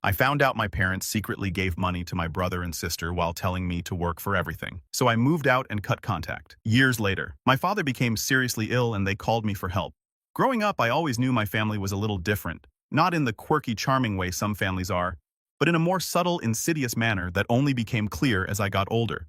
I found out my parents secretly gave money to my brother and sister while telling me to work for everything. So I moved out and cut contact. Years later, my father became seriously ill and they called me for help. Growing up, I always knew my family was a little different, not in the quirky, charming way some families are, but in a more subtle, insidious manner that only became clear as I got older.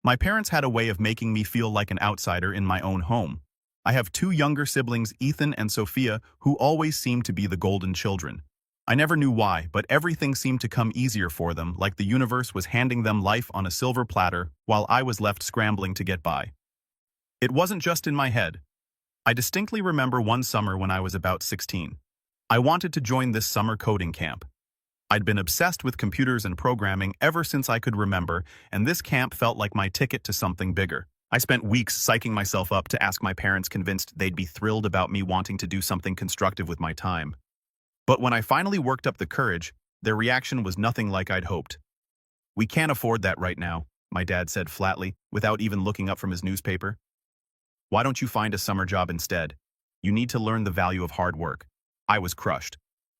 My parents had a way of making me feel like an outsider in my own home. I have two younger siblings, Ethan and Sophia, who always seemed to be the golden children. I never knew why, but everything seemed to come easier for them, like the universe was handing them life on a silver platter while I was left scrambling to get by. It wasn't just in my head. I distinctly remember one summer when I was about 16. I wanted to join this summer coding camp. I'd been obsessed with computers and programming ever since I could remember, and this camp felt like my ticket to something bigger. I spent weeks psyching myself up to ask my parents, convinced they'd be thrilled about me wanting to do something constructive with my time. But when I finally worked up the courage, their reaction was nothing like I'd hoped. "We can't afford that right now," my dad said flatly, without even looking up from his newspaper. "Why don't you find a summer job instead? You need to learn the value of hard work." I was crushed.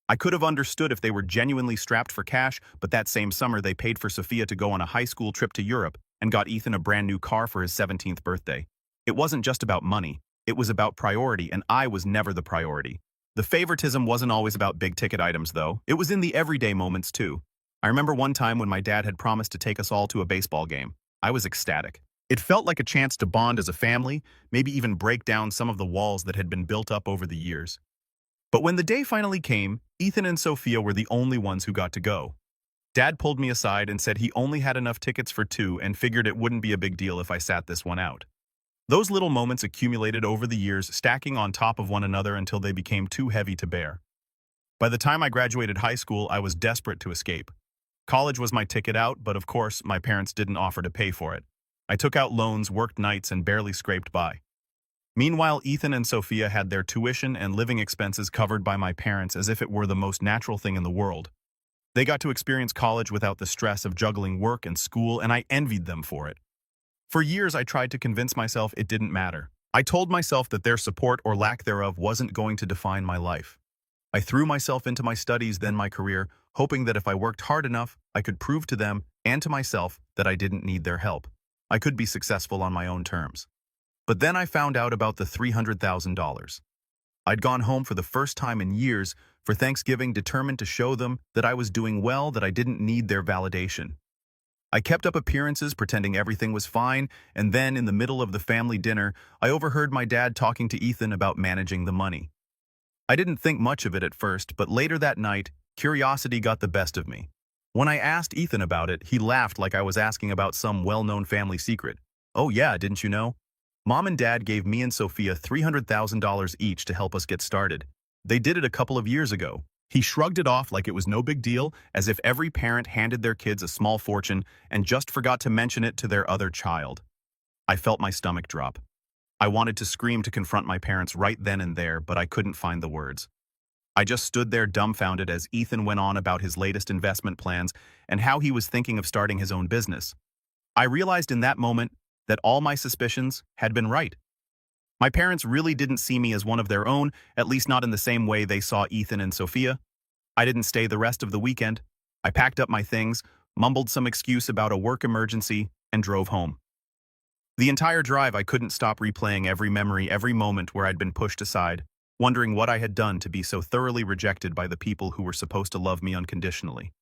I could have understood if they were genuinely strapped for cash, but that same summer they paid for Sophia to go on a high school trip to Europe and got Ethan a brand new car for his 17th birthday. It wasn't just about money, it was about priority, and I was never the priority. The favoritism wasn't always about big-ticket items, though. It was in the everyday moments, too. I remember one time when my dad had promised to take us all to a baseball game. I was ecstatic. It felt like a chance to bond as a family, maybe even break down some of the walls that had been built up over the years. But when the day finally came, Ethan and Sophia were the only ones who got to go. Dad pulled me aside and said he only had enough tickets for two and figured it wouldn't be a big deal if I sat this one out. Those little moments accumulated over the years, stacking on top of one another until they became too heavy to bear. By the time I graduated high school, I was desperate to escape. College was my ticket out, but of course, my parents didn't offer to pay for it. I took out loans, worked nights, and barely scraped by. Meanwhile, Ethan and Sophia had their tuition and living expenses covered by my parents as if it were the most natural thing in the world. They got to experience college without the stress of juggling work and school, and I envied them for it. For years, I tried to convince myself it didn't matter. I told myself that their support or lack thereof wasn't going to define my life. I threw myself into my studies, then my career, hoping that if I worked hard enough, I could prove to them and to myself that I didn't need their help. I could be successful on my own terms. But then I found out about the $300,000. I'd gone home for the first time in years for Thanksgiving, determined to show them that I was doing well, that I didn't need their validation. I kept up appearances, pretending everything was fine, and then, in the middle of the family dinner, I overheard my dad talking to Ethan about managing the money. I didn't think much of it at first, but later that night, curiosity got the best of me. When I asked Ethan about it, he laughed like I was asking about some well-known family secret. "Oh yeah, didn't you know? Mom and Dad gave me and Sophia $300,000 each to help us get started. They did it a couple of years ago." He shrugged it off like it was no big deal, as if every parent handed their kids a small fortune and just forgot to mention it to their other child. I felt my stomach drop. I wanted to scream to confront my parents right then and there, but I couldn't find the words. I just stood there dumbfounded as Ethan went on about his latest investment plans and how he was thinking of starting his own business. I realized in that moment that all my suspicions had been right. My parents really didn't see me as one of their own, at least not in the same way they saw Ethan and Sophia. I didn't stay the rest of the weekend. I packed up my things, mumbled some excuse about a work emergency, and drove home. The entire drive, I couldn't stop replaying every memory, every moment where I'd been pushed aside, wondering what I had done to be so thoroughly rejected by the people who were supposed to love me unconditionally.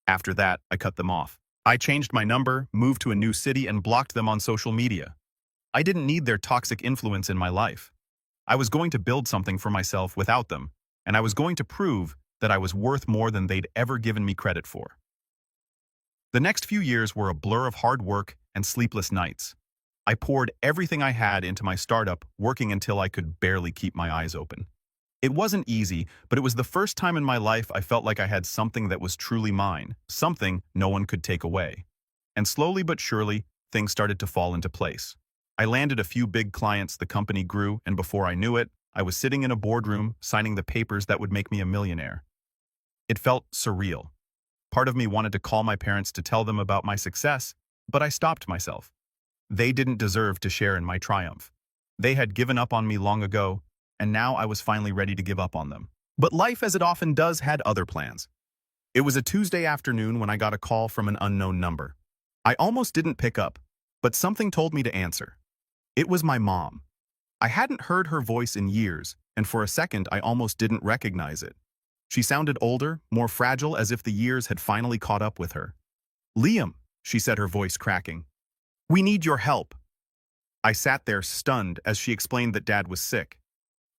After that, I cut them off. I changed my number, moved to a new city, and blocked them on social media. I didn't need their toxic influence in my life. I was going to build something for myself without them, and I was going to prove that I was worth more than they'd ever given me credit for. The next few years were a blur of hard work and sleepless nights. I poured everything I had into my startup, working until I could barely keep my eyes open. It wasn't easy, but it was the first time in my life I felt like I had something that was truly mine, something no one could take away. And slowly but surely, things started to fall into place. I landed a few big clients, the company grew, and before I knew it, I was sitting in a boardroom signing the papers that would make me a millionaire. It felt surreal. Part of me wanted to call my parents to tell them about my success, but I stopped myself. They didn't deserve to share in my triumph. They had given up on me long ago, and now I was finally ready to give up on them. But life, as it often does, had other plans. It was a Tuesday afternoon when I got a call from an unknown number. I almost didn't pick up, but something told me to answer. It was my mom. I hadn't heard her voice in years, and for a second I almost didn't recognize it. She sounded older, more fragile, as if the years had finally caught up with her. "Liam," she said, her voice cracking. "We need your help." I sat there stunned as she explained that Dad was sick.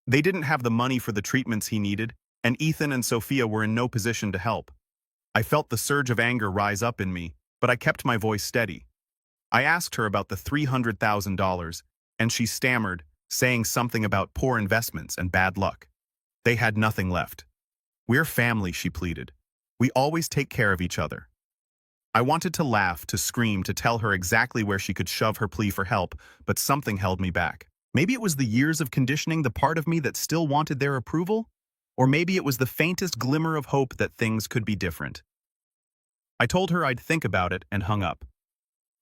They didn't have the money for the treatments he needed, and Ethan and Sophia were in no position to help. I felt the surge of anger rise up in me, but I kept my voice steady. I asked her about the $300,000, and she stammered, saying something about poor investments and bad luck. They had nothing left. "We're family," she pleaded. "We always take care of each other." I wanted to laugh, to scream, to tell her exactly where she could shove her plea for help, but something held me back. Maybe it was the years of conditioning, the part of me that still wanted their approval? Or maybe it was the faintest glimmer of hope that things could be different. I told her I'd think about it and hung up.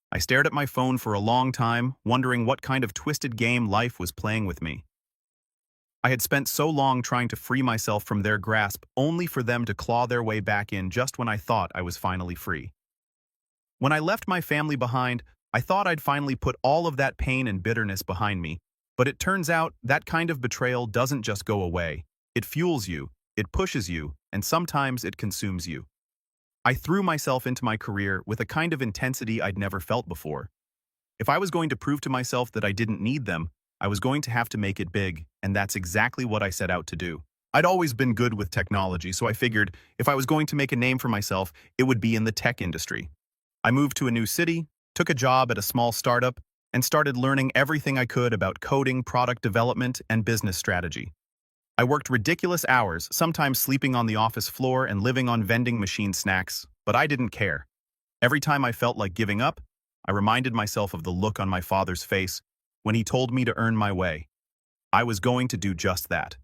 I stared at my phone for a long time, wondering what kind of twisted game life was playing with me. I had spent so long trying to free myself from their grasp, only for them to claw their way back in just when I thought I was finally free. When I left my family behind, I thought I'd finally put all of that pain and bitterness behind me, but it turns out that kind of betrayal doesn't just go away. It fuels you, it pushes you, and sometimes it consumes you. I threw myself into my career with a kind of intensity I'd never felt before. If I was going to prove to myself that I didn't need them, I was going to have to make it big, and that's exactly what I set out to do. I'd always been good with technology, so I figured if I was going to make a name for myself, it would be in the tech industry. I moved to a new city, took a job at a small startup, and started learning everything I could about coding, product development, and business strategy. I worked ridiculous hours, sometimes sleeping on the office floor and living on vending machine snacks, but I didn't care. Every time I felt like giving up, I reminded myself of the look on my father's face when he told me to earn my way. I was going to do just that.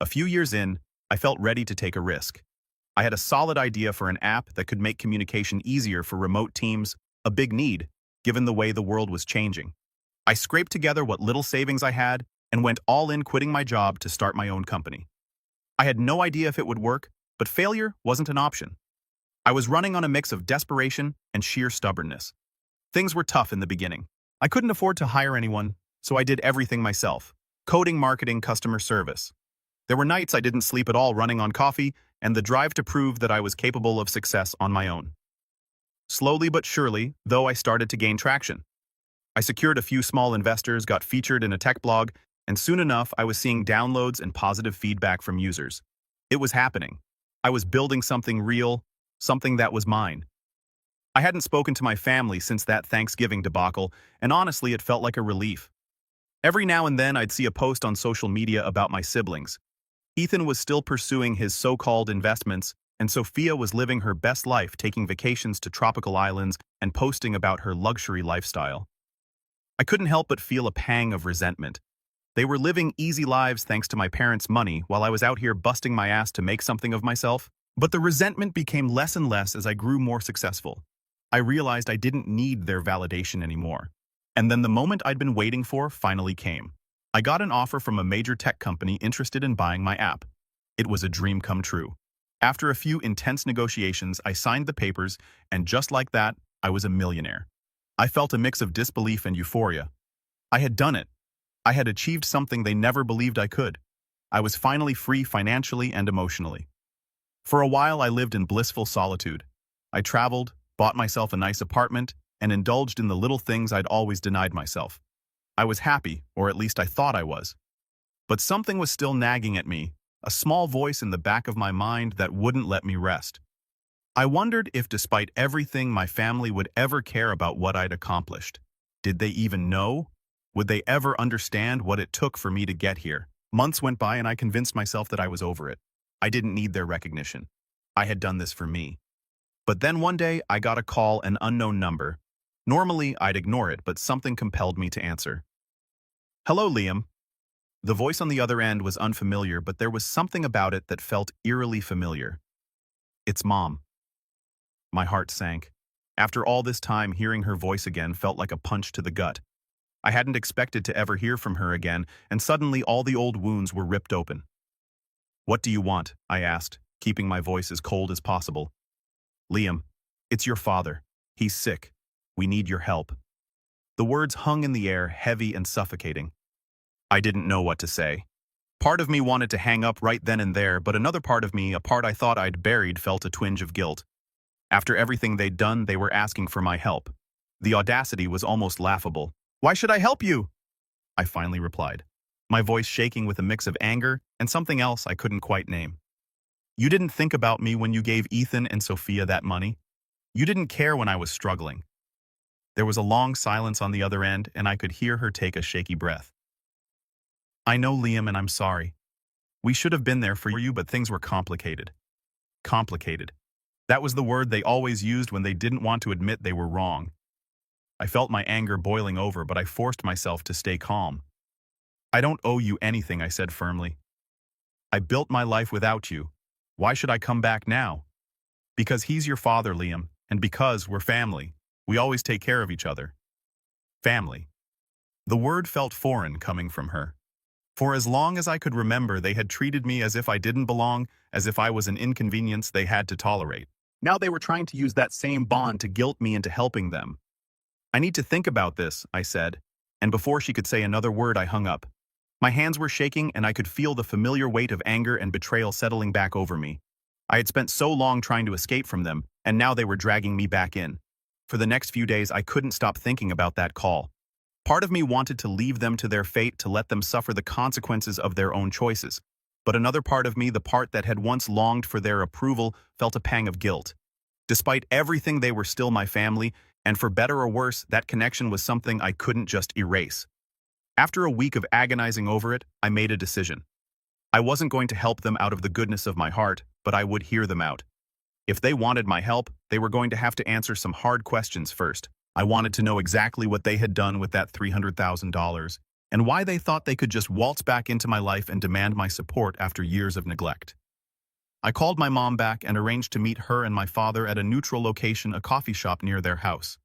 A few years in, I felt ready to take a risk. I had a solid idea for an app that could make communication easier for remote teams, a big need, given the way the world was changing. I scraped together what little savings I had and went all in, quitting my job to start my own company. I had no idea if it would work, but failure wasn't an option. I was running on a mix of desperation and sheer stubbornness. Things were tough in the beginning. I couldn't afford to hire anyone, so I did everything myself: coding, marketing, customer service. There were nights I didn't sleep at all, running on coffee and the drive to prove that I was capable of success on my own. Slowly but surely, though, I started to gain traction. I secured a few small investors, got featured in a tech blog, and soon enough I was seeing downloads and positive feedback from users. It was happening. I was building something real, something that was mine. I hadn't spoken to my family since that Thanksgiving debacle, and honestly it felt like a relief. Every now and then I'd see a post on social media about my siblings. Ethan was still pursuing his so-called investments, and Sophia was living her best life, taking vacations to tropical islands and posting about her luxury lifestyle. I couldn't help but feel a pang of resentment. They were living easy lives thanks to my parents' money, while I was out here busting my ass to make something of myself. But the resentment became less and less as I grew more successful. I realized I didn't need their validation anymore. And then the moment I'd been waiting for finally came. I got an offer from a major tech company interested in buying my app. It was a dream come true. After a few intense negotiations, I signed the papers, and just like that, I was a millionaire. I felt a mix of disbelief and euphoria. I had done it. I had achieved something they never believed I could. I was finally free financially and emotionally. For a while, I lived in blissful solitude. I traveled, bought myself a nice apartment, and indulged in the little things I'd always denied myself. I was happy, or at least I thought I was. But something was still nagging at me, a small voice in the back of my mind that wouldn't let me rest. I wondered if, despite everything, my family would ever care about what I'd accomplished. Did they even know? Would they ever understand what it took for me to get here? Months went by and I convinced myself that I was over it. I didn't need their recognition. I had done this for me. But then one day I got a call, an unknown number. Normally I'd ignore it, but something compelled me to answer. "Hello, Liam." The voice on the other end was unfamiliar, but there was something about it that felt eerily familiar. "It's Mom." My heart sank. After all this time, hearing her voice again felt like a punch to the gut. I hadn't expected to ever hear from her again, and suddenly all the old wounds were ripped open. "What do you want?" I asked, keeping my voice as cold as possible. Liam, it's your father. He's sick. We need your help. The words hung in the air, heavy and suffocating. I didn't know what to say. Part of me wanted to hang up right then and there, but another part of me, a part I thought I'd buried, felt a twinge of guilt. After everything they'd done, they were asking for my help. The audacity was almost laughable. "Why should I help you?" I finally replied, my voice shaking with a mix of anger and something else I couldn't quite name. "You didn't think about me when you gave Ethan and Sophia that money. You didn't care when I was struggling." There was a long silence on the other end, and I could hear her take a shaky breath. "I know, Liam, and I'm sorry. We should have been there for you, but things were complicated." Complicated. That was the word they always used when they didn't want to admit they were wrong. I felt my anger boiling over, but I forced myself to stay calm. "I don't owe you anything," I said firmly. "I built my life without you. Why should I come back now?" "Because he's your father, Liam, and because we're family. We always take care of each other." Family. The word felt foreign coming from her. For as long as I could remember, they had treated me as if I didn't belong, as if I was an inconvenience they had to tolerate. Now they were trying to use that same bond to guilt me into helping them. "I need to think about this," I said, and before she could say another word, I hung up. My hands were shaking, and I could feel the familiar weight of anger and betrayal settling back over me. I had spent so long trying to escape from them, and now they were dragging me back in. For the next few days, I couldn't stop thinking about that call. Part of me wanted to leave them to their fate, to let them suffer the consequences of their own choices. But another part of me, the part that had once longed for their approval, felt a pang of guilt. Despite everything, they were still my family, and for better or worse, that connection was something I couldn't just erase. After a week of agonizing over it, I made a decision. I wasn't going to help them out of the goodness of my heart, but I would hear them out. If they wanted my help, they were going to have to answer some hard questions first. I wanted to know exactly what they had done with that $300,000, and why they thought they could just waltz back into my life and demand my support after years of neglect. I called my mom back and arranged to meet her and my father at a neutral location, a coffee shop near their house.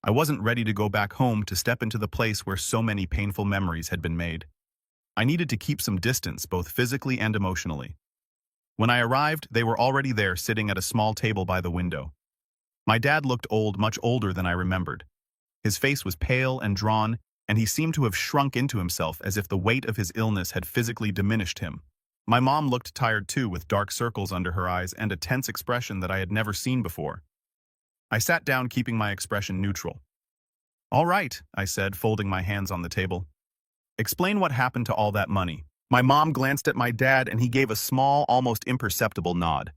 I wasn't ready to go back home, to step into the place where so many painful memories had been made. I needed to keep some distance, both physically and emotionally. When I arrived, they were already there, sitting at a small table by the window. My dad looked old, much older than I remembered. His face was pale and drawn, and he seemed to have shrunk into himself, as if the weight of his illness had physically diminished him. My mom looked tired too, with dark circles under her eyes and a tense expression that I had never seen before. I sat down, keeping my expression neutral. "All right," I said, folding my hands on the table. "Explain what happened to all that money." My mom glanced at my dad, and he gave a small, almost imperceptible nod.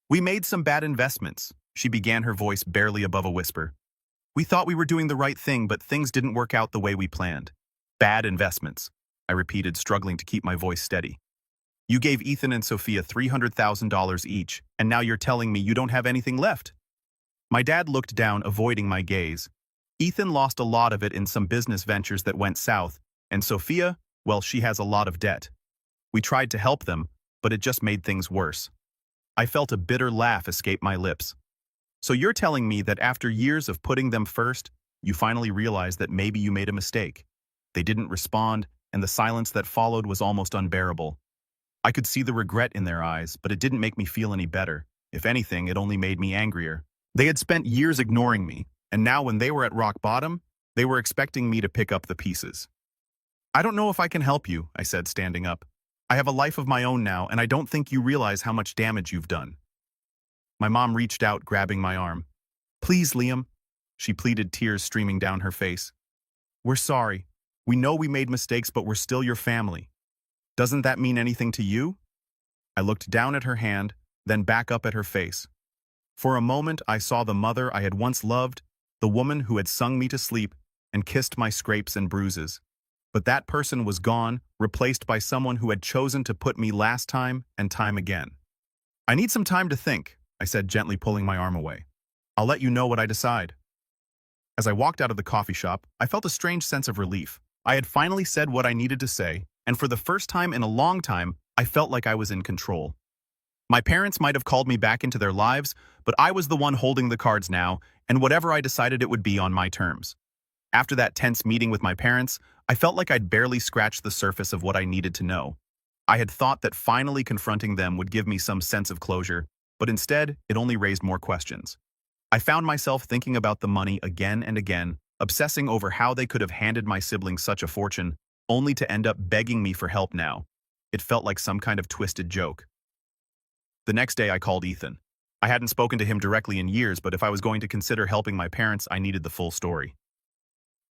"We made some bad investments," she began, her voice barely above a whisper. "We thought we were doing the right thing, but things didn't work out the way we planned." "Bad investments," I repeated, struggling to keep my voice steady. "You gave Ethan and Sophia $300,000 each, and now you're telling me you don't have anything left." My dad looked down, avoiding my gaze. "Ethan lost a lot of it in some business ventures that went south, and Sophia, well, she has a lot of debt. We tried to help them, but it just made things worse." I felt a bitter laugh escape my lips. "So you're telling me that after years of putting them first, you finally realized that maybe you made a mistake?" They didn't respond, and the silence that followed was almost unbearable. I could see the regret in their eyes, but it didn't make me feel any better. If anything, it only made me angrier. They had spent years ignoring me, and now when they were at rock bottom, they were expecting me to pick up the pieces. "I don't know if I can help you," I said, standing up. "I have a life of my own now, and I don't think you realize how much damage you've done." My mom reached out, grabbing my arm. "Please, Liam," she pleaded, tears streaming down her face. "We're sorry. We know we made mistakes, but we're still your family. Doesn't that mean anything to you?" I looked down at her hand, then back up at her face. For a moment, I saw the mother I had once loved, the woman who had sung me to sleep and kissed my scrapes and bruises. But that person was gone, replaced by someone who had chosen to put me last time and time again. "I need some time to think," I said, gently pulling my arm away. "I'll let you know what I decide." As I walked out of the coffee shop, I felt a strange sense of relief. I had finally said what I needed to say, and for the first time in a long time, I felt like I was in control. My parents might have called me back into their lives, but I was the one holding the cards now, and whatever I decided, it would be on my terms. After that tense meeting with my parents, I felt like I'd barely scratched the surface of what I needed to know. I had thought that finally confronting them would give me some sense of closure, but instead, it only raised more questions. I found myself thinking about the money again and again, obsessing over how they could have handed my siblings such a fortune, only to end up begging me for help now. It felt like some kind of twisted joke. The next day, I called Ethan. I hadn't spoken to him directly in years, but if I was going to consider helping my parents, I needed the full story.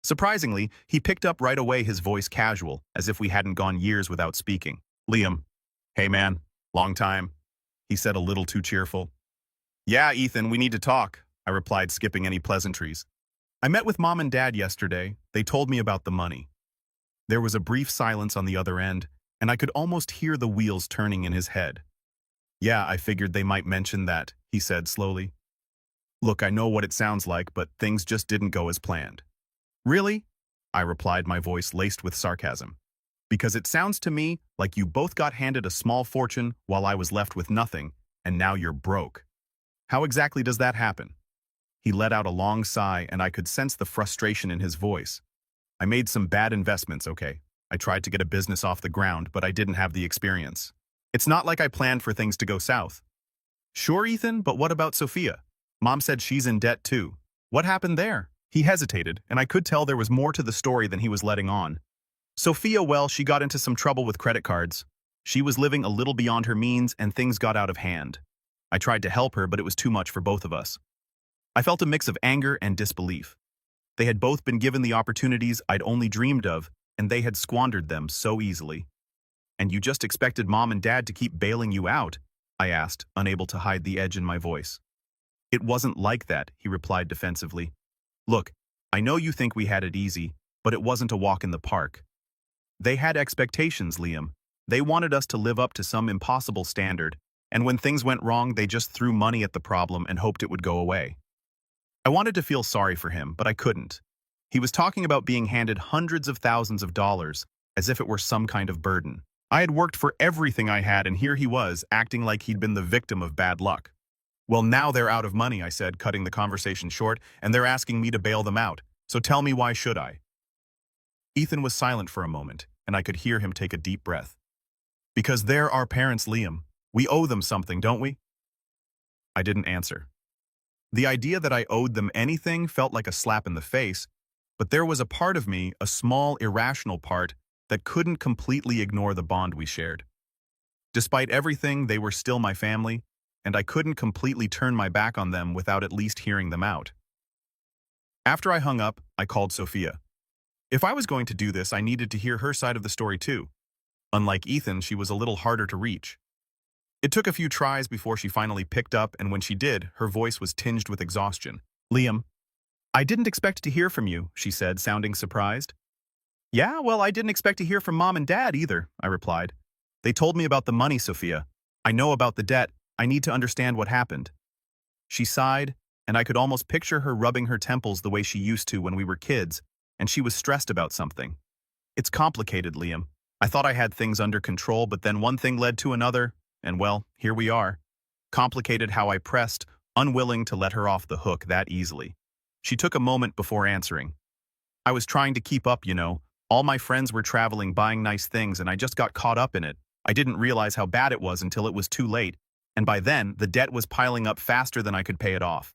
Surprisingly, he picked up right away, his voice casual, as if we hadn't gone years without speaking. Liam. Hey man, long time, he said, a little too cheerful. Yeah, Ethan, we need to talk, I replied, skipping any pleasantries. I met with Mom and Dad yesterday. They told me about the money. There was a brief silence on the other end, and I could almost hear the wheels turning in his head. Yeah, I figured they might mention that, he said slowly. Look, I know what it sounds like, but things just didn't go as planned. Really? I replied, my voice laced with sarcasm. Because it sounds to me like you both got handed a small fortune while I was left with nothing, and now you're broke. How exactly does that happen? He let out a long sigh, and I could sense the frustration in his voice. I made some bad investments, okay? I tried to get a business off the ground, but I didn't have the experience. It's not like I planned for things to go south. Sure, Ethan, but what about Sophia? Mom said she's in debt too. What happened there? He hesitated, and I could tell there was more to the story than he was letting on. Sophia, well, she got into some trouble with credit cards. She was living a little beyond her means, and things got out of hand. I tried to help her, but it was too much for both of us. I felt a mix of anger and disbelief. They had both been given the opportunities I'd only dreamed of, and they had squandered them so easily. And you just expected Mom and Dad to keep bailing you out? I asked, unable to hide the edge in my voice. It wasn't like that, he replied defensively. Look, I know you think we had it easy, but it wasn't a walk in the park. They had expectations, Liam. They wanted us to live up to some impossible standard, and when things went wrong, they just threw money at the problem and hoped it would go away. I wanted to feel sorry for him, but I couldn't. He was talking about being handed hundreds of thousands of dollars, as if it were some kind of burden. I had worked for everything I had, and here he was, acting like he'd been the victim of bad luck. Well, now they're out of money, I said, cutting the conversation short, and they're asking me to bail them out. So tell me, why should I? Ethan was silent for a moment, and I could hear him take a deep breath. Because they're our parents, Liam. We owe them something, don't we? I didn't answer. The idea that I owed them anything felt like a slap in the face, but there was a part of me, a small, irrational part, that couldn't completely ignore the bond we shared. Despite everything, they were still my family, and I couldn't completely turn my back on them without at least hearing them out. After I hung up, I called Sophia. If I was going to do this, I needed to hear her side of the story too. Unlike Ethan, she was a little harder to reach. It took a few tries before she finally picked up, and when she did, her voice was tinged with exhaustion. Liam, I didn't expect to hear from you, she said, sounding surprised. Yeah, well, I didn't expect to hear from Mom and Dad either, I replied. They told me about the money, Sophia. I know about the debt. I need to understand what happened. She sighed, and I could almost picture her rubbing her temples the way she used to when we were kids, and she was stressed about something. It's complicated, Liam. I thought I had things under control, but then one thing led to another, and well, here we are. Complicated how I pressed, unwilling to let her off the hook that easily. She took a moment before answering. I was trying to keep up, you know. All my friends were traveling, buying nice things, and I just got caught up in it. I didn't realize how bad it was until it was too late, and by then, the debt was piling up faster than I could pay it off.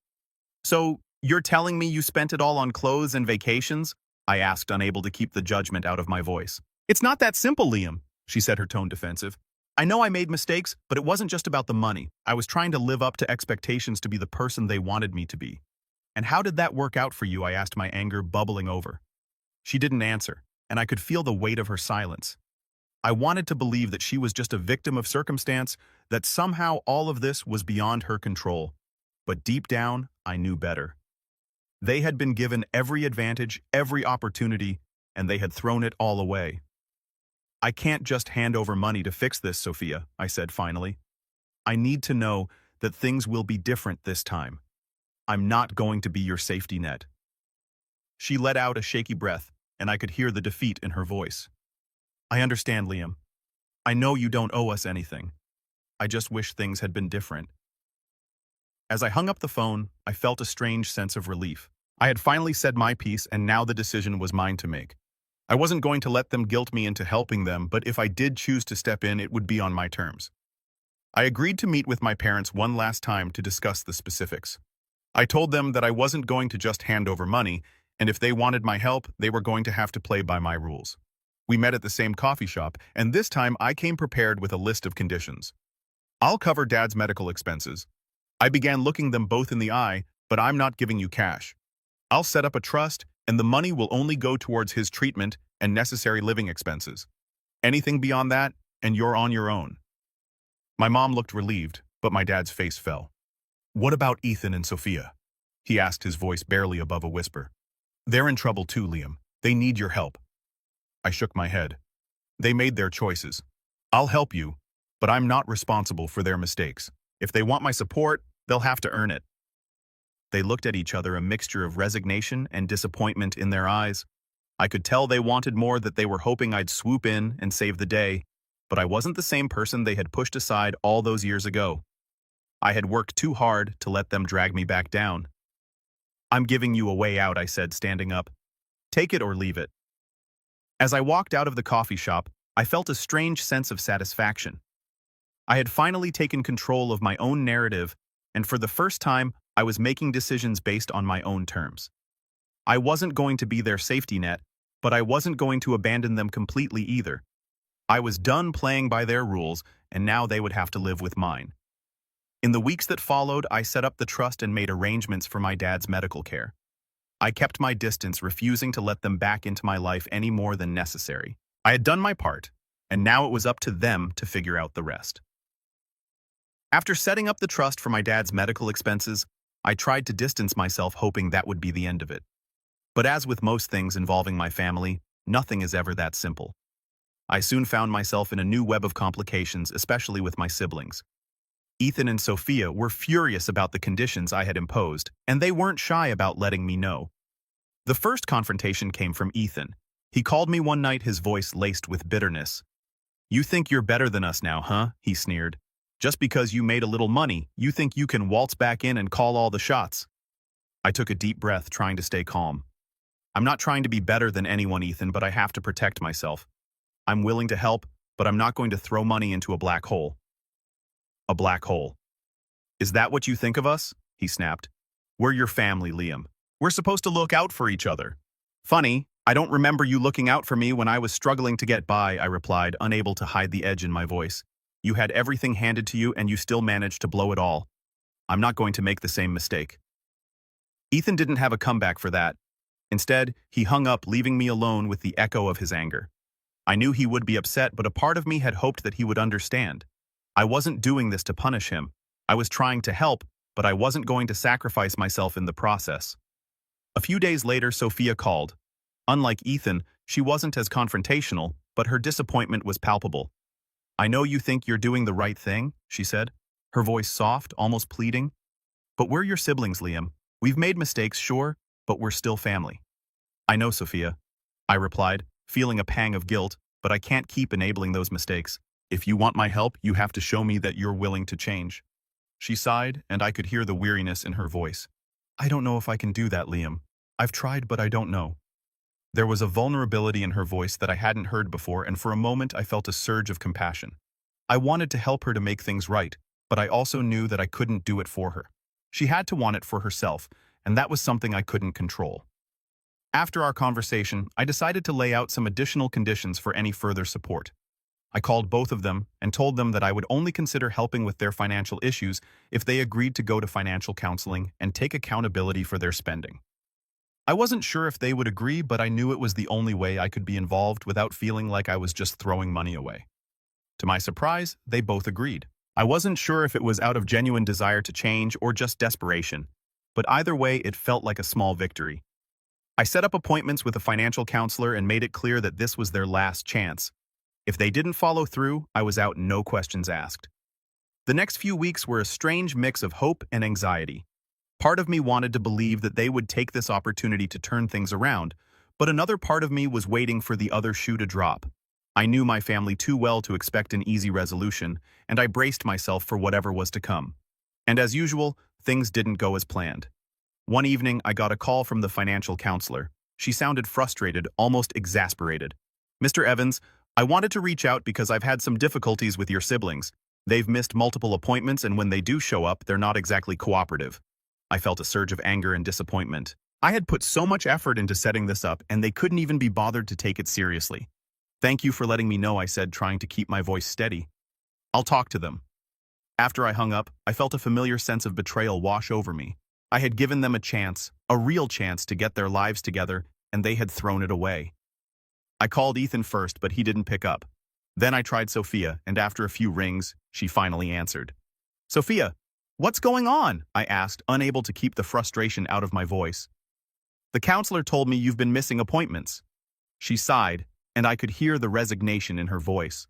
So, you're telling me you spent it all on clothes and vacations? I asked, unable to keep the judgment out of my voice. It's not that simple, Liam, she said, her tone defensive. I know I made mistakes, but it wasn't just about the money. I was trying to live up to expectations to be the person they wanted me to be. And how did that work out for you? I asked, my anger bubbling over. She didn't answer, and I could feel the weight of her silence. I wanted to believe that she was just a victim of circumstance, that somehow all of this was beyond her control. But deep down, I knew better. They had been given every advantage, every opportunity, and they had thrown it all away. I can't just hand over money to fix this, Sophia, I said finally. I need to know that things will be different this time. I'm not going to be your safety net. She let out a shaky breath, and I could hear the defeat in her voice. I understand, Liam. I know you don't owe us anything. I just wish things had been different. As I hung up the phone, I felt a strange sense of relief. I had finally said my piece, and now the decision was mine to make. I wasn't going to let them guilt me into helping them, but if I did choose to step in, it would be on my terms. I agreed to meet with my parents one last time to discuss the specifics. I told them that I wasn't going to just hand over money, and if they wanted my help, they were going to have to play by my rules. We met at the same coffee shop, and this time I came prepared with a list of conditions. I'll cover Dad's medical expenses. I began looking them both in the eye, but I'm not giving you cash. I'll set up a trust, and the money will only go towards his treatment and necessary living expenses. Anything beyond that, and you're on your own. My mom looked relieved, but my dad's face fell. What about Ethan and Sophia? He asked, his voice barely above a whisper. They're in trouble too, Liam. They need your help. I shook my head. They made their choices. I'll help you, but I'm not responsible for their mistakes. If they want my support, they'll have to earn it. They looked at each other, a mixture of resignation and disappointment in their eyes. I could tell they wanted more, that they were hoping I'd swoop in and save the day, but I wasn't the same person they had pushed aside all those years ago. I had worked too hard to let them drag me back down. I'm giving you a way out, I said, standing up. Take it or leave it. As I walked out of the coffee shop, I felt a strange sense of satisfaction. I had finally taken control of my own narrative, and for the first time, I was making decisions based on my own terms. I wasn't going to be their safety net, but I wasn't going to abandon them completely either. I was done playing by their rules, and now they would have to live with mine. In the weeks that followed, I set up the trust and made arrangements for my dad's medical care. I kept my distance, refusing to let them back into my life any more than necessary. I had done my part, and now it was up to them to figure out the rest. After setting up the trust for my dad's medical expenses, I tried to distance myself, hoping that would be the end of it. But as with most things involving my family, nothing is ever that simple. I soon found myself in a new web of complications, especially with my siblings. Ethan and Sophia were furious about the conditions I had imposed, and they weren't shy about letting me know. The first confrontation came from Ethan. He called me one night, his voice laced with bitterness. "You think you're better than us now, huh?" he sneered. "Just because you made a little money, you think you can waltz back in and call all the shots." I took a deep breath, trying to stay calm. "I'm not trying to be better than anyone, Ethan, but I have to protect myself. I'm willing to help, but I'm not going to throw money into a black hole." "A black hole? Is that what you think of us?" he snapped. "We're your family, Liam. We're supposed to look out for each other." "Funny, I don't remember you looking out for me when I was struggling to get by," I replied, unable to hide the edge in my voice. "You had everything handed to you, and you still managed to blow it all. I'm not going to make the same mistake." Ethan didn't have a comeback for that. Instead, he hung up, leaving me alone with the echo of his anger. I knew he would be upset, but a part of me had hoped that he would understand. I wasn't doing this to punish him. I was trying to help, but I wasn't going to sacrifice myself in the process. A few days later, Sophia called. Unlike Ethan, she wasn't as confrontational, but her disappointment was palpable. "I know you think you're doing the right thing," she said, her voice soft, almost pleading. "But we're your siblings, Liam. We've made mistakes, sure, but we're still family." "I know, Sophia," I replied, feeling a pang of guilt, "but I can't keep enabling those mistakes. If you want my help, you have to show me that you're willing to change." She sighed, and I could hear the weariness in her voice. "I don't know if I can do that, Liam. I've tried, but I don't know." There was a vulnerability in her voice that I hadn't heard before, and for a moment I felt a surge of compassion. I wanted to help her to make things right, but I also knew that I couldn't do it for her. She had to want it for herself, and that was something I couldn't control. After our conversation, I decided to lay out some additional conditions for any further support. I called both of them and told them that I would only consider helping with their financial issues if they agreed to go to financial counseling and take accountability for their spending. I wasn't sure if they would agree, but I knew it was the only way I could be involved without feeling like I was just throwing money away. To my surprise, they both agreed. I wasn't sure if it was out of genuine desire to change or just desperation, but either way, it felt like a small victory. I set up appointments with a financial counselor and made it clear that this was their last chance. If they didn't follow through, I was out, no questions asked. The next few weeks were a strange mix of hope and anxiety. Part of me wanted to believe that they would take this opportunity to turn things around, but another part of me was waiting for the other shoe to drop. I knew my family too well to expect an easy resolution, and I braced myself for whatever was to come. And as usual, things didn't go as planned. One evening, I got a call from the financial counselor. She sounded frustrated, almost exasperated. "Mr. Evans, I wanted to reach out because I've had some difficulties with your siblings. They've missed multiple appointments, and when they do show up, they're not exactly cooperative." I felt a surge of anger and disappointment. I had put so much effort into setting this up, and they couldn't even be bothered to take it seriously. "Thank you for letting me know," I said, trying to keep my voice steady. "I'll talk to them." After I hung up, I felt a familiar sense of betrayal wash over me. I had given them a chance, a real chance to get their lives together, and they had thrown it away. I called Ethan first, but he didn't pick up. Then I tried Sophia, and after a few rings, she finally answered. "Sophia, what's going on?" I asked, unable to keep the frustration out of my voice. "The counselor told me you've been missing appointments." She sighed, and I could hear the resignation in her voice.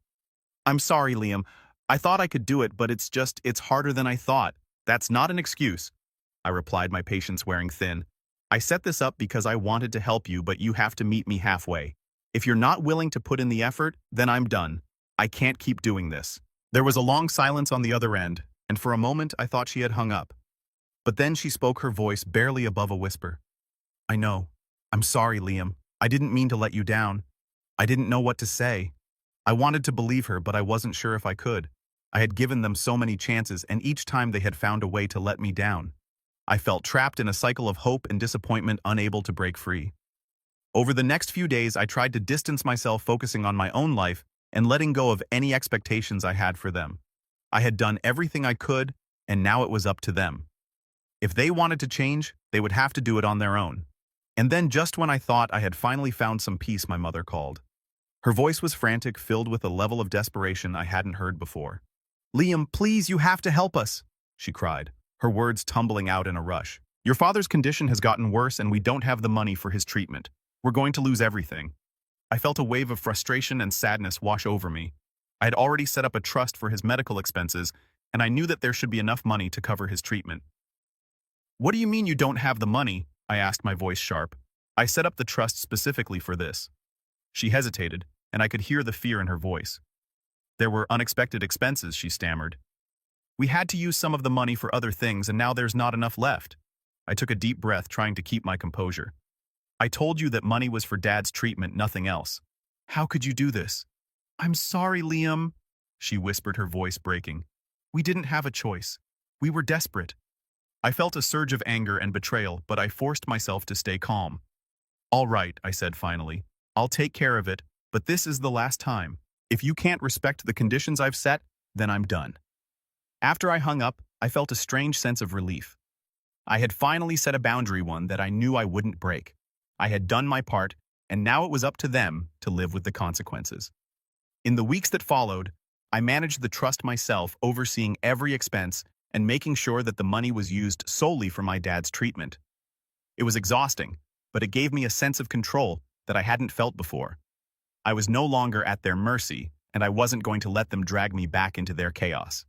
"I'm sorry, Liam. I thought I could do it, but it's harder than I thought." "That's not an excuse," I replied, my patience wearing thin. "I set this up because I wanted to help you, but you have to meet me halfway. If you're not willing to put in the effort, then I'm done. I can't keep doing this." There was a long silence on the other end, and for a moment I thought she had hung up. But then she spoke, her voice barely above a whisper. "I know. I'm sorry, Liam. I didn't mean to let you down. I didn't know what to say. I wanted to believe her, but I wasn't sure if I could. I had given them so many chances, and each time they had found a way to let me down. I felt trapped in a cycle of hope and disappointment, unable to break free. Over the next few days, I tried to distance myself, focusing on my own life and letting go of any expectations I had for them. I had done everything I could, and now it was up to them. If they wanted to change, they would have to do it on their own. And then, just when I thought I had finally found some peace, my mother called. Her voice was frantic, filled with a level of desperation I hadn't heard before. "Liam, please, you have to help us," she cried, her words tumbling out in a rush. "Your father's condition has gotten worse, and we don't have the money for his treatment. We're going to lose everything." I felt a wave of frustration and sadness wash over me. I had already set up a trust for his medical expenses, and I knew that there should be enough money to cover his treatment. "What do you mean you don't have the money?" I asked, my voice sharp. "I set up the trust specifically for this." She hesitated, and I could hear the fear in her voice. "There were unexpected expenses," she stammered. "We had to use some of the money for other things, and now there's not enough left." I took a deep breath, trying to keep my composure. "I told you that money was for Dad's treatment, nothing else. How could you do this?" "I'm sorry, Liam," she whispered, her voice breaking. "We didn't have a choice. We were desperate." I felt a surge of anger and betrayal, but I forced myself to stay calm. "All right," I said finally. "I'll take care of it, but this is the last time. If you can't respect the conditions I've set, then I'm done." After I hung up, I felt a strange sense of relief. I had finally set a boundary, one that I knew I wouldn't break. I had done my part, and now it was up to them to live with the consequences. In the weeks that followed, I managed the trust myself, overseeing every expense and making sure that the money was used solely for my dad's treatment. It was exhausting, but it gave me a sense of control that I hadn't felt before. I was no longer at their mercy, and I wasn't going to let them drag me back into their chaos.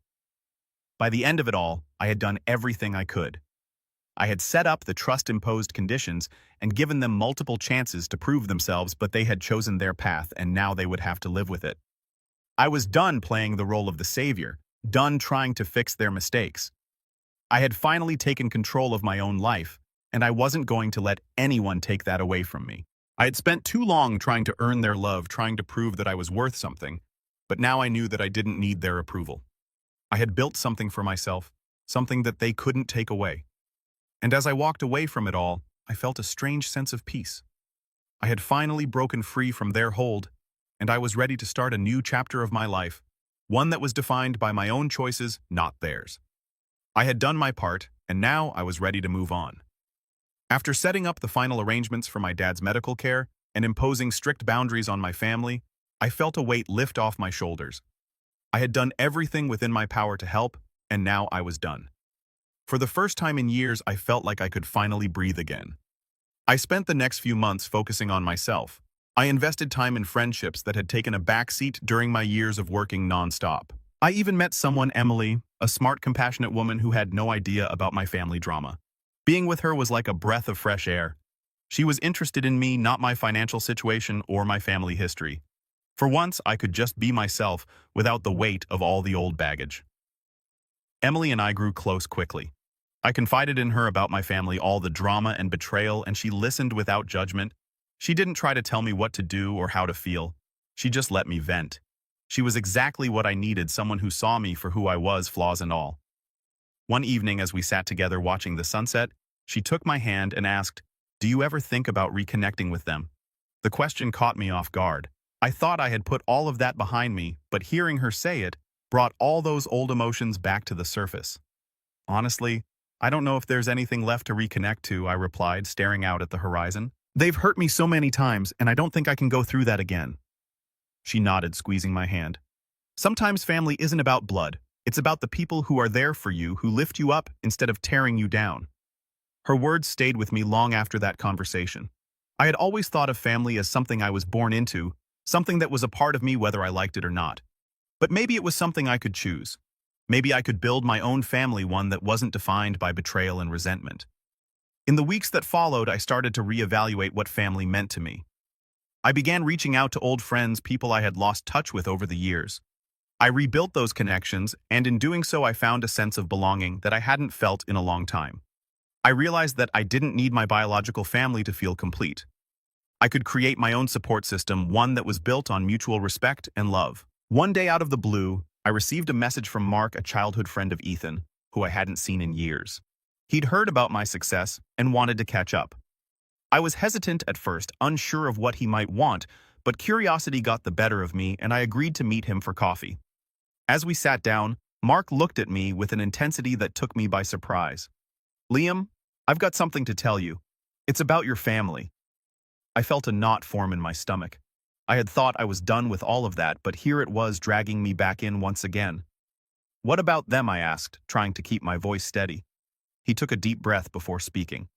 By the end of it all, I had done everything I could. I had set up the trust-imposed conditions and given them multiple chances to prove themselves, but they had chosen their path, and now they would have to live with it. I was done playing the role of the savior, done trying to fix their mistakes. I had finally taken control of my own life, and I wasn't going to let anyone take that away from me. I had spent too long trying to earn their love, trying to prove that I was worth something, but now I knew that I didn't need their approval. I had built something for myself, something that they couldn't take away. And as I walked away from it all, I felt a strange sense of peace. I had finally broken free from their hold, and I was ready to start a new chapter of my life, one that was defined by my own choices, not theirs. I had done my part, and now I was ready to move on. After setting up the final arrangements for my dad's medical care and imposing strict boundaries on my family, I felt a weight lift off my shoulders. I had done everything within my power to help, and now I was done. For the first time in years, I felt like I could finally breathe again. I spent the next few months focusing on myself. I invested time in friendships that had taken a backseat during my years of working nonstop. I even met someone, Emily, a smart, compassionate woman who had no idea about my family drama. Being with her was like a breath of fresh air. She was interested in me, not my financial situation or my family history. For once, I could just be myself without the weight of all the old baggage. Emily and I grew close quickly. I confided in her about my family, all the drama and betrayal, and she listened without judgment, She didn't try to tell me what to do or how to feel. She just let me vent. She was exactly what I needed, someone who saw me for who I was, flaws and all. One evening as we sat together watching the sunset, she took my hand and asked, "Do you ever think about reconnecting with them?" The question caught me off guard. I thought I had put all of that behind me, but hearing her say it brought all those old emotions back to the surface. "Honestly, I don't know if there's anything left to reconnect to," I replied, staring out at the horizon. "They've hurt me so many times, and I don't think I can go through that again." She nodded, squeezing my hand. "Sometimes family isn't about blood. It's about the people who are there for you, who lift you up instead of tearing you down." Her words stayed with me long after that conversation. I had always thought of family as something I was born into, something that was a part of me whether I liked it or not. But maybe it was something I could choose. Maybe I could build my own family, one that wasn't defined by betrayal and resentment. In the weeks that followed, I started to reevaluate what family meant to me. I began reaching out to old friends, people I had lost touch with over the years. I rebuilt those connections, and in doing so I found a sense of belonging that I hadn't felt in a long time. I realized that I didn't need my biological family to feel complete. I could create my own support system, one that was built on mutual respect and love. One day out of the blue, I received a message from Mark, a childhood friend of Ethan, who I hadn't seen in years. He'd heard about my success and wanted to catch up. I was hesitant at first, unsure of what he might want, but curiosity got the better of me and I agreed to meet him for coffee. As we sat down, Mark looked at me with an intensity that took me by surprise. "Liam, I've got something to tell you. It's about your family." I felt a knot form in my stomach. I had thought I was done with all of that, but here it was dragging me back in once again. "What about them?" I asked, trying to keep my voice steady. He took a deep breath before speaking.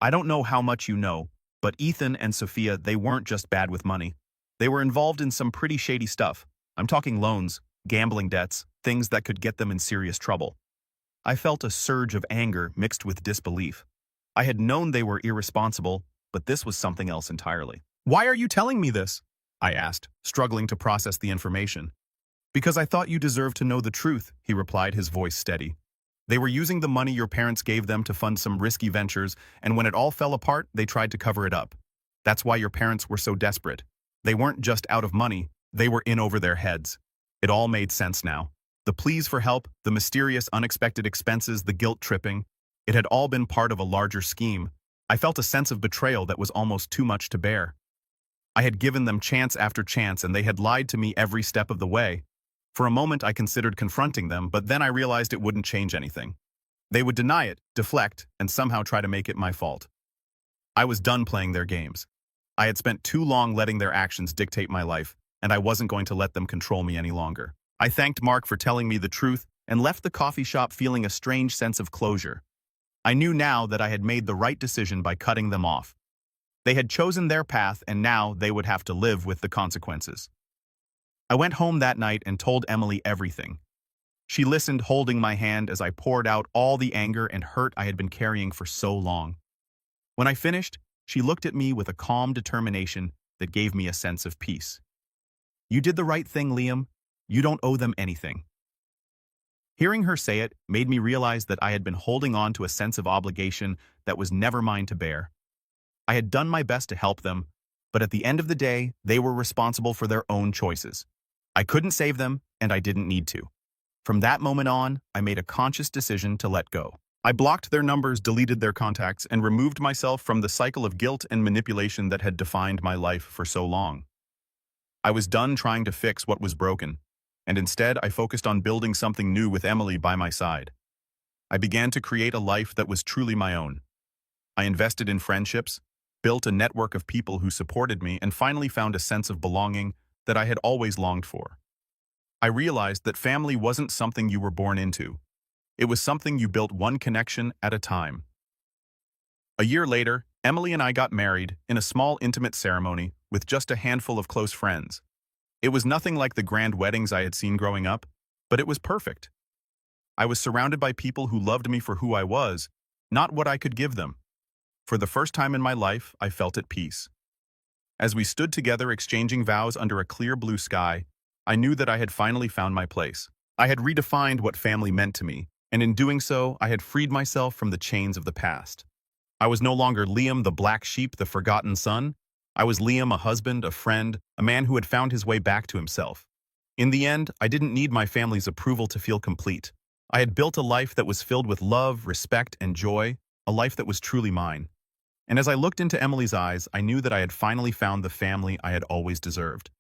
"I don't know how much you know, but Ethan and Sophia, they weren't just bad with money. They were involved in some pretty shady stuff. I'm talking loans, gambling debts, things that could get them in serious trouble." I felt a surge of anger mixed with disbelief. I had known they were irresponsible, but this was something else entirely. "Why are you telling me this?" I asked, struggling to process the information. "Because I thought you deserved to know the truth," he replied, his voice steady. "They were using the money your parents gave them to fund some risky ventures, and when it all fell apart, they tried to cover it up. That's why your parents were so desperate. They weren't just out of money, they were in over their heads." It all made sense now. The pleas for help, the mysterious unexpected expenses, the guilt tripping, it had all been part of a larger scheme. I felt a sense of betrayal that was almost too much to bear. I had given them chance after chance and they had lied to me every step of the way. For a moment I considered confronting them, but then I realized it wouldn't change anything. They would deny it, deflect, and somehow try to make it my fault. I was done playing their games. I had spent too long letting their actions dictate my life, and I wasn't going to let them control me any longer. I thanked Mark for telling me the truth and left the coffee shop feeling a strange sense of closure. I knew now that I had made the right decision by cutting them off. They had chosen their path and now they would have to live with the consequences. I went home that night and told Emily everything. She listened, holding my hand as I poured out all the anger and hurt I had been carrying for so long. When I finished, she looked at me with a calm determination that gave me a sense of peace. "You did the right thing, Liam. You don't owe them anything." Hearing her say it made me realize that I had been holding on to a sense of obligation that was never mine to bear. I had done my best to help them, but at the end of the day, they were responsible for their own choices. I couldn't save them, and I didn't need to. From that moment on, I made a conscious decision to let go. I blocked their numbers, deleted their contacts, and removed myself from the cycle of guilt and manipulation that had defined my life for so long. I was done trying to fix what was broken, and instead I focused on building something new with Emily by my side. I began to create a life that was truly my own. I invested in friendships, built a network of people who supported me, and finally found a sense of belonging that I had always longed for. I realized that family wasn't something you were born into. It was something you built one connection at a time. A year later, Emily and I got married in a small, intimate ceremony with just a handful of close friends. It was nothing like the grand weddings I had seen growing up, but it was perfect. I was surrounded by people who loved me for who I was, not what I could give them. For the first time in my life, I felt at peace. As we stood together exchanging vows under a clear blue sky, I knew that I had finally found my place. I had redefined what family meant to me, and in doing so, I had freed myself from the chains of the past. I was no longer Liam, the black sheep, the forgotten son. I was Liam, a husband, a friend, a man who had found his way back to himself. In the end, I didn't need my family's approval to feel complete. I had built a life that was filled with love, respect, and joy, a life that was truly mine. And as I looked into Emily's eyes, I knew that I had finally found the family I had always deserved.